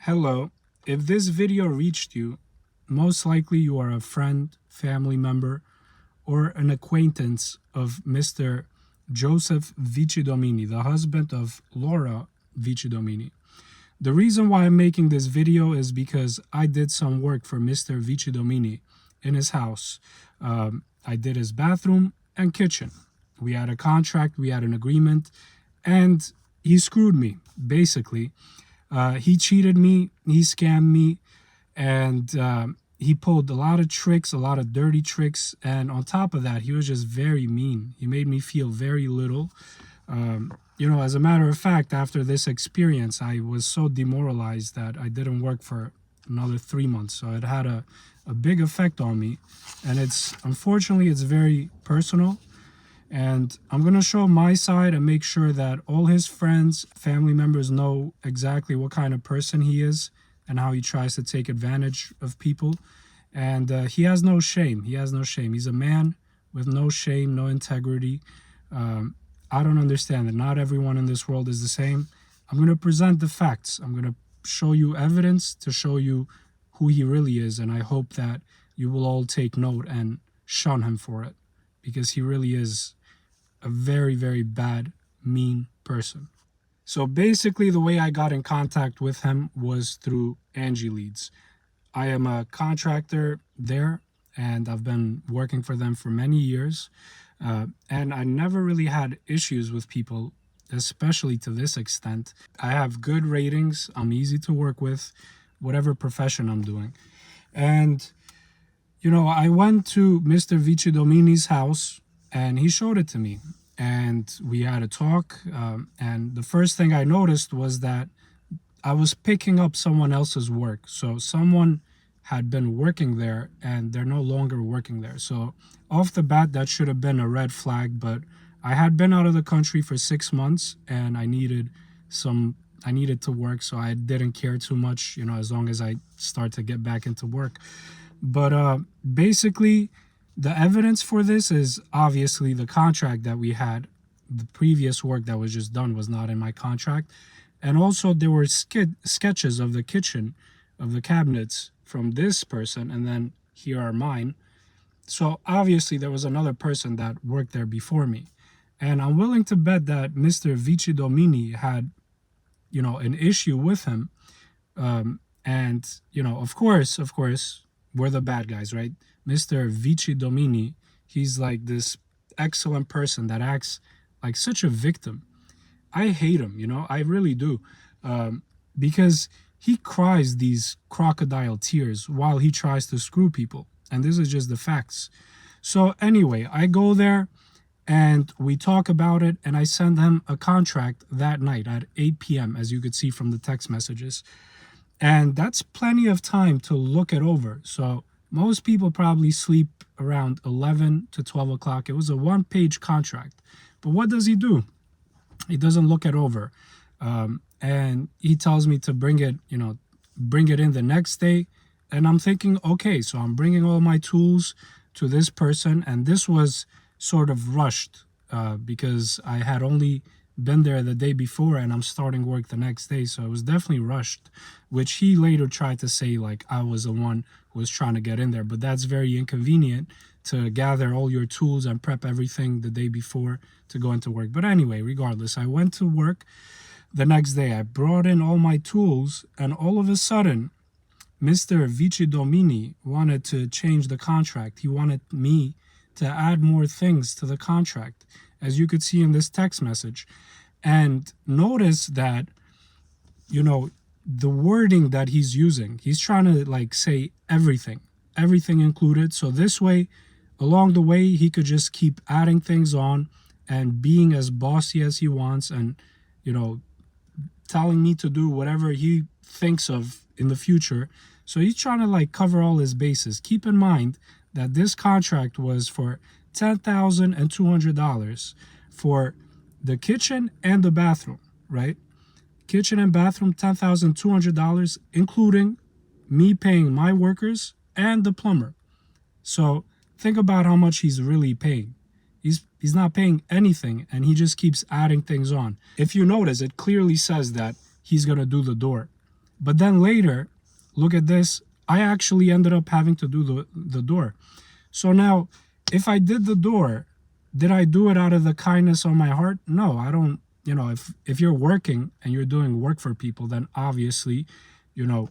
Hello. If this video reached you, most likely you are a friend, family member, or an acquaintance of Mr. Joseph Vicidomini, the husband of Laura Vicidomini. The reason why I'm making this video is because I did some work for Mr. Vicidomini in his house. I did his bathroom and kitchen. We had a contract, we had an agreement, and he screwed me, basically. He cheated me, he scammed me, and he pulled a lot of tricks, a lot of dirty tricks. And on top of that, he was just very mean. He made me feel very little. As a matter of fact, after this experience, I was so demoralized that I didn't work for another 3 months. So it had a big effect on me. And unfortunately, it's very personal. And I'm going to show my side and make sure that all his friends, family members know exactly what kind of person he is and how he tries to take advantage of people. And he has no shame. He has no shame. He's a man with no shame, no integrity. I don't understand that not everyone in this world is the same. I'm going to present the facts. I'm going to show you evidence to show you who he really is. And I hope that you will all take note and shun him for it, because he really is a very, very bad, mean person. So basically, the way I got in contact with him was through Angie Leads. I am a contractor there, and I've been working for them for many years. And I never really had issues with people, especially to this extent. I have good ratings. I'm easy to work with, whatever profession I'm doing. And I went to Mr. Vicidomini's house and he showed it to me. And we had a talk. And the first thing I noticed was that I was picking up someone else's work. So someone had been working there and they're no longer working there. So off the bat, that should have been a red flag. But I had been out of the country for 6 months and I needed to work. So I didn't care too much, as long as I start to get back into work. But basically, the evidence for this is obviously the contract that we had. The previous work that was just done was not in my contract. And also there were sketches of the kitchen, of the cabinets from this person, and then here are mine. So obviously there was another person that worked there before me. And I'm willing to bet that Mr. Vicidomini had, an issue with him. Of course, we're the bad guys, right? Mr. Vicidomini, he's like this excellent person that acts like such a victim. I hate him, I really do. Because he cries these crocodile tears while he tries to screw people. And this is just the facts. So anyway, I go there and we talk about it, and I send him a contract that night at 8 p.m., as you could see from the text messages. And that's plenty of time to look it over. So most people probably sleep around 11 to 12 o'clock. It was a 1-page contract. But what does he do? He doesn't look it over. And he tells me to bring it in the next day. And I'm thinking, okay, so I'm bringing all my tools to this person. And this was sort of rushed because I had only been there the day before and I'm starting work the next day. So it was definitely rushed, which he later tried to say like I was the one who was trying to get in there. But that's very inconvenient to gather all your tools and prep everything the day before to go into work. But anyway, regardless, I went to work the next day. I brought in all my tools, and all of a sudden, Mr. Vicidomini wanted to change the contract. He wanted me to add more things to the contract, as you could see in this text message. And notice that, the wording that he's using, he's trying to say everything included. So this way, along the way, he could just keep adding things on and being as bossy as he wants and, telling me to do whatever he thinks of in the future. So he's trying to cover all his bases. Keep in mind that this contract was for $10,200 for the kitchen and the bathroom, right? Kitchen and bathroom, $10,200, including me paying my workers and the plumber. So think about how much he's really paying. He's not paying anything, and he just keeps adding things on. If you notice, it clearly says that he's going to do the door. But then later, look at this, I actually ended up having to do the door. So now, if I did the door, did I do it out of the kindness of my heart? No, I don't. You know, if you're working and you're doing work for people, then obviously, you know,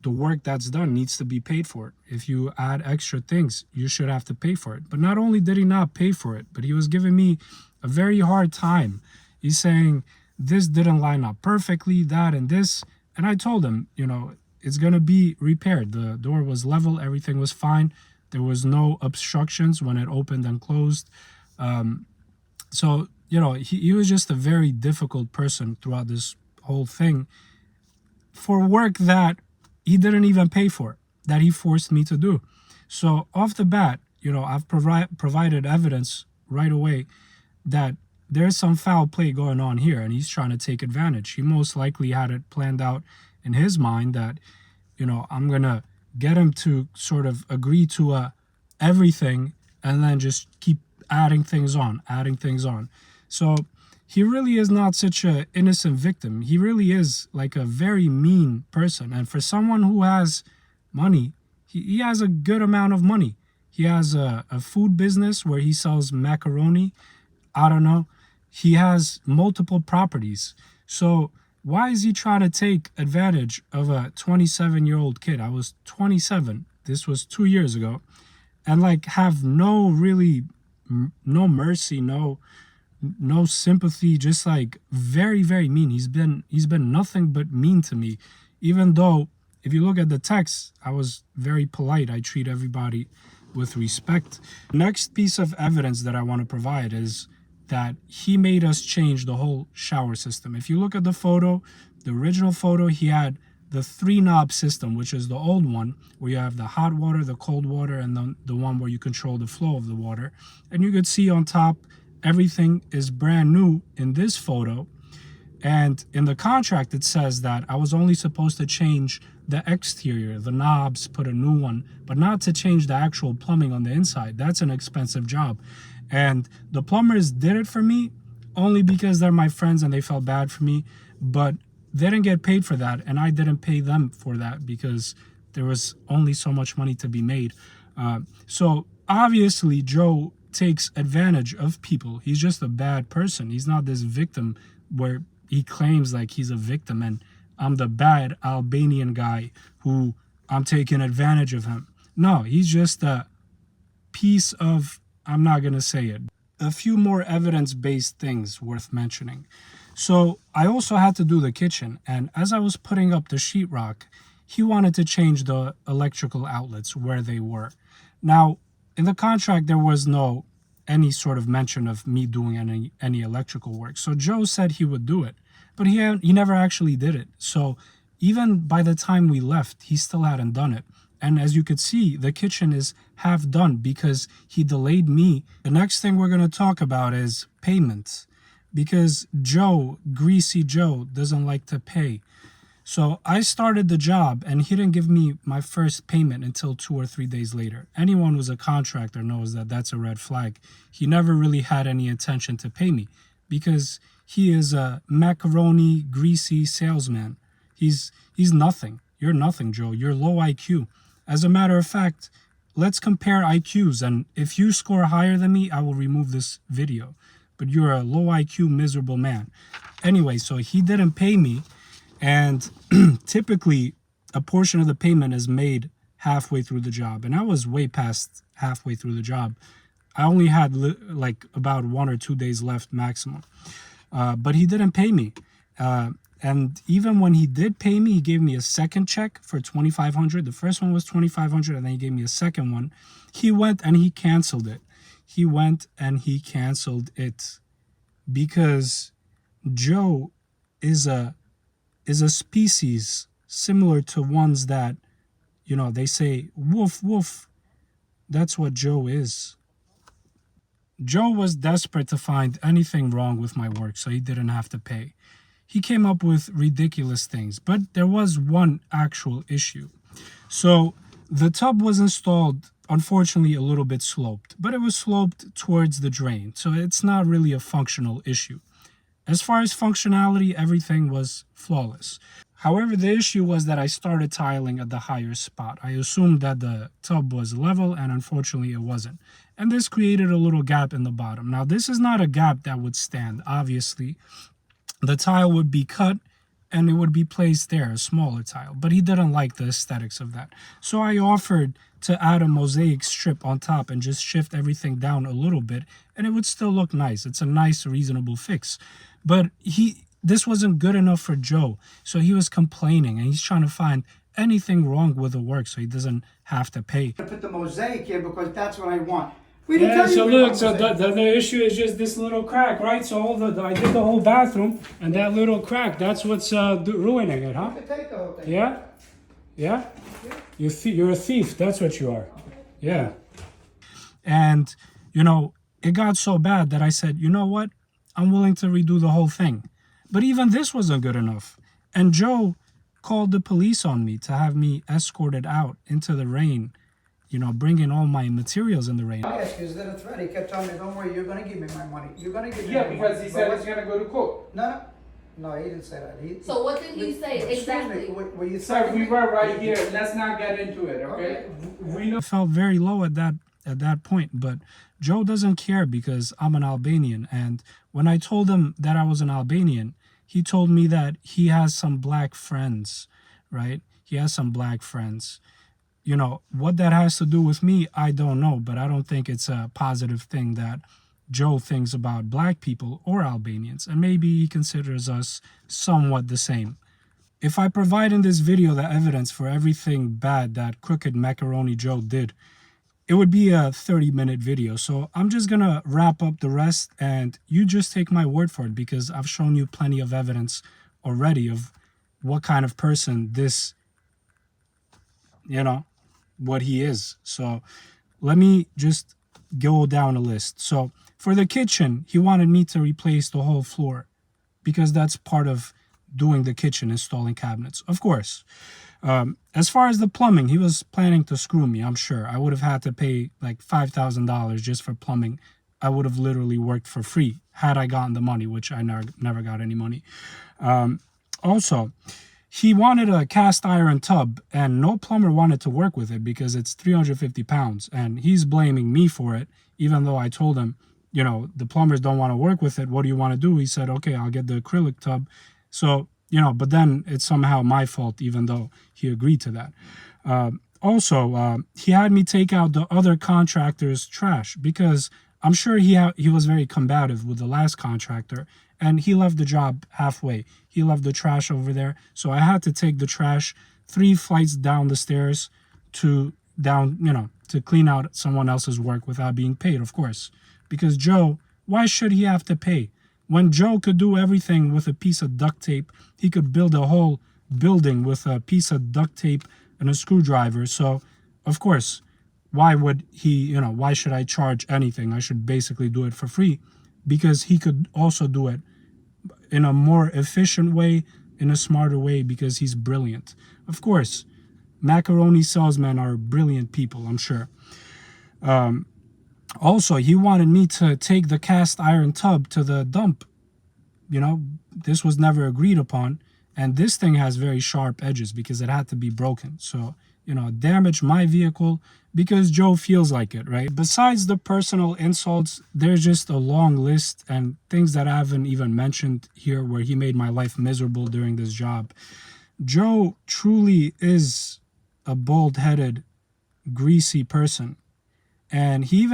the work that's done needs to be paid for. If you add extra things, you should have to pay for it. But not only did he not pay for it, but he was giving me a very hard time. He's saying this didn't line up perfectly, that and this. And I told him, you know, it's going to be repaired. The door was level, everything was fine. There was no obstructions when it opened and closed. So, you know, he was just a very difficult person throughout this whole thing for work that he didn't even pay for, that he forced me to do. So off the bat, you know, I've provided evidence right away that there's some foul play going on here and he's trying to take advantage. He most likely had it planned out in his mind that, you know, I'm going to get him to sort of agree to everything and then just keep adding things on. So he really is not such an innocent victim. He really is like a very mean person. And for someone who has money, he has a good amount of money. He has a food business where he sells macaroni. I don't know. He has multiple properties. So why is he trying to take advantage of a 27-year-old kid? I was 27. This was 2 years ago. And like have no mercy, no sympathy, just like very, very mean. He's been nothing but mean to me. Even though if you look at the text, I was very polite. I treat everybody with respect. Next piece of evidence that I want to provide is that he made us change the whole shower system. If you look at the photo, the original photo, he had the 3-knob system, which is the old one, where you have the hot water, the cold water, and the one where you control the flow of the water. And you could see on top, everything is brand new in this photo. And in the contract, it says that I was only supposed to change the exterior, the knobs, put a new one, but not to change the actual plumbing on the inside. That's an expensive job. And the plumbers did it for me only because they're my friends and they felt bad for me, but they didn't get paid for that. And I didn't pay them for that because there was only so much money to be made. So obviously Joe takes advantage of people. He's just a bad person. He's not this victim where he claims like he's a victim and I'm the bad Albanian guy who I'm taking advantage of him. No, he's just a piece of, I'm not going to say it. A few more evidence-based things worth mentioning. So I also had to do the kitchen, and as I was putting up the sheetrock, he wanted to change the electrical outlets where they were. Now, in the contract, there was no any sort of mention of me doing any electrical work. So Joe said he would do it, but he never actually did it. So even by the time we left, he still hadn't done it. And as you could see, the kitchen is half done because he delayed me. The next thing we're going to talk about is payments, because Joe, Greasy Joe, doesn't like to pay. So I started the job and he didn't give me my first payment until 2 or 3 days later. Anyone who's a contractor knows that that's a red flag. He never really had any intention to pay me because he is a macaroni greasy salesman. He's nothing. You're nothing, Joe. You're low IQ. As a matter of fact, let's compare IQs, and if you score higher than me, I will remove this video. But you're a low IQ, miserable man. Anyway, so he didn't pay me. And typically, a portion of the payment is made halfway through the job. And I was way past halfway through the job. I only had like about 1 or 2 days left maximum. But he didn't pay me. And even when he did pay me, he gave me a second check for $2,500. The first one was $2,500, and then he gave me a second one. He went and he canceled it. He went and he canceled it because Joe is a species similar to ones that, you know, they say, woof, woof. That's what Joe is. Joe was desperate to find anything wrong with my work so he didn't have to pay. He came up with ridiculous things, but there was one actual issue. So the tub was installed, unfortunately, a little bit sloped, but it was sloped towards the drain. So it's not really a functional issue. As far as functionality, everything was flawless. However, the issue was that I started tiling at the higher spot. I assumed that the tub was level, and unfortunately it wasn't. And this created a little gap in the bottom. Now, this is not a gap that would stand, obviously. The tile would be cut and it would be placed there, a smaller tile. But he didn't like the aesthetics of that. So I offered to add a mosaic strip on top and just shift everything down a little bit, and it would still look nice. It's a nice, reasonable fix. But this wasn't good enough for Joe. So he was complaining, and he's trying to find anything wrong with the work so he doesn't have to pay. I put the mosaic here because that's what I want. Yeah, so look, so the issue is just this little crack, right? So I did the whole bathroom, and that little crack, that's what's ruining it, huh? You can take the whole thing. Yeah? Yeah? You're a thief, that's what you are. Yeah. And, you know, it got so bad that I said, you know what? I'm willing to redo the whole thing. But even this wasn't good enough. And Joe called the police on me to have me escorted out into the rain, you know, bringing all my materials in the rain. I asked you, is that a threat? He kept telling me, don't worry, you're going to give me my money. You're going to give me my money. Yeah, because he said he's going to go to court. No, he didn't say that. So what did he say exactly? Were you Sir, we were right here. Let's not get into it, okay? We know. I felt very low at that point, but Joe doesn't care because I'm an Albanian. And when I told him that I was an Albanian, he told me that he has some black friends, right? He has some black friends. You know, what that has to do with me, I don't know, but I don't think it's a positive thing that Joe thinks about black people or Albanians, and maybe he considers us somewhat the same. If I provide in this video the evidence for everything bad that crooked Macaroni Joe did, it would be a 30-minute video. So I'm just gonna wrap up the rest, and you just take my word for it, because I've shown you plenty of evidence already of what kind of person this, you know, what he is. So let me just go down a list. So for the kitchen, he wanted me to replace the whole floor because that's part of doing the kitchen, installing cabinets, of course. As far as the plumbing, he was planning to screw me, I'm sure. I would have had to pay like $5,000 just for plumbing. I would have literally worked for free had I gotten the money, which I never got any money. Also, he wanted a cast iron tub, and no plumber wanted to work with it because it's 350 pounds, and he's blaming me for it, even though I told him, you know, the plumbers don't want to work with it. What do you want to do? He said, okay, I'll get the acrylic tub. So, you know, but then it's somehow my fault, even though he agreed to that. Also, he had me take out the other contractor's trash because I'm sure he was very combative with the last contractor, and he left the job halfway. He left the trash over there. So I had to take the trash 3 flights down the stairs to clean out someone else's work without being paid, of course. Because Joe, why should he have to pay? When Joe could do everything with a piece of duct tape, he could build a whole building with a piece of duct tape and a screwdriver. So, of course, why would he, why should I charge anything? I should basically do it for free, because he could also do it in a more efficient way, in a smarter way, because he's brilliant. Of course, macaroni salesmen are brilliant people, I'm sure. Also, he wanted me to take the cast iron tub to the dump. This was never agreed upon. And this thing has very sharp edges because it had to be broken. So, damage my vehicle because Joe feels like it, right? Besides the personal insults, there's just a long list and things that I haven't even mentioned here where he made my life miserable during this job. Joe truly is a bald-headed, greasy person. And he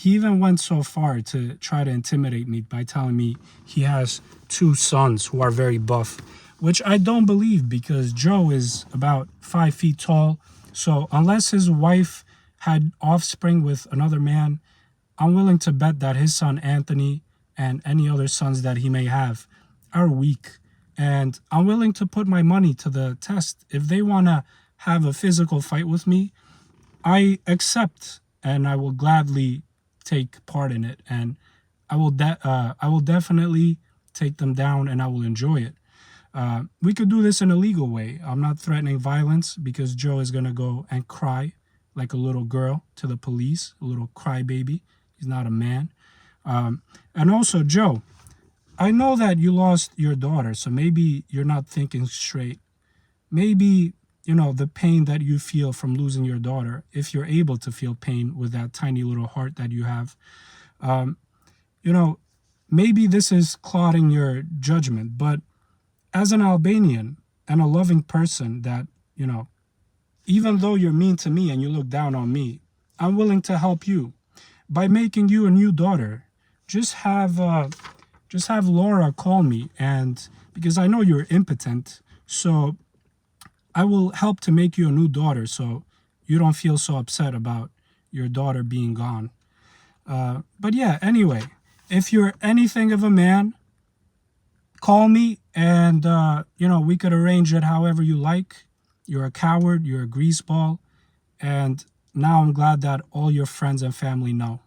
even went so far to try to intimidate me by telling me he has 2 sons who are very buff, which I don't believe because Joe is about 5 feet tall. So unless his wife had offspring with another man, I'm willing to bet that his son Anthony and any other sons that he may have are weak. And I'm willing to put my money to the test. If they want to have a physical fight with me, I accept and I will gladly take part in it. And I will definitely take them down and I will enjoy it. We could do this in a legal way. I'm not threatening violence because Joe is going to go and cry like a little girl to the police, a little crybaby. He's not a man. And also, Joe, I know that you lost your daughter, so maybe you're not thinking straight. Maybe, the pain that you feel from losing your daughter, if you're able to feel pain with that tiny little heart that you have, you know, maybe this is clouding your judgment. But as an Albanian and a loving person that, even though you're mean to me and you look down on me, I'm willing to help you by making you a new daughter. Just have Laura call me, and because I know you're impotent, so I will help to make you a new daughter so you don't feel so upset about your daughter being gone. But yeah, anyway, if you're anything of a man, call me and, we could arrange it however you like. You're a coward, you're a greaseball, and now I'm glad that all your friends and family know.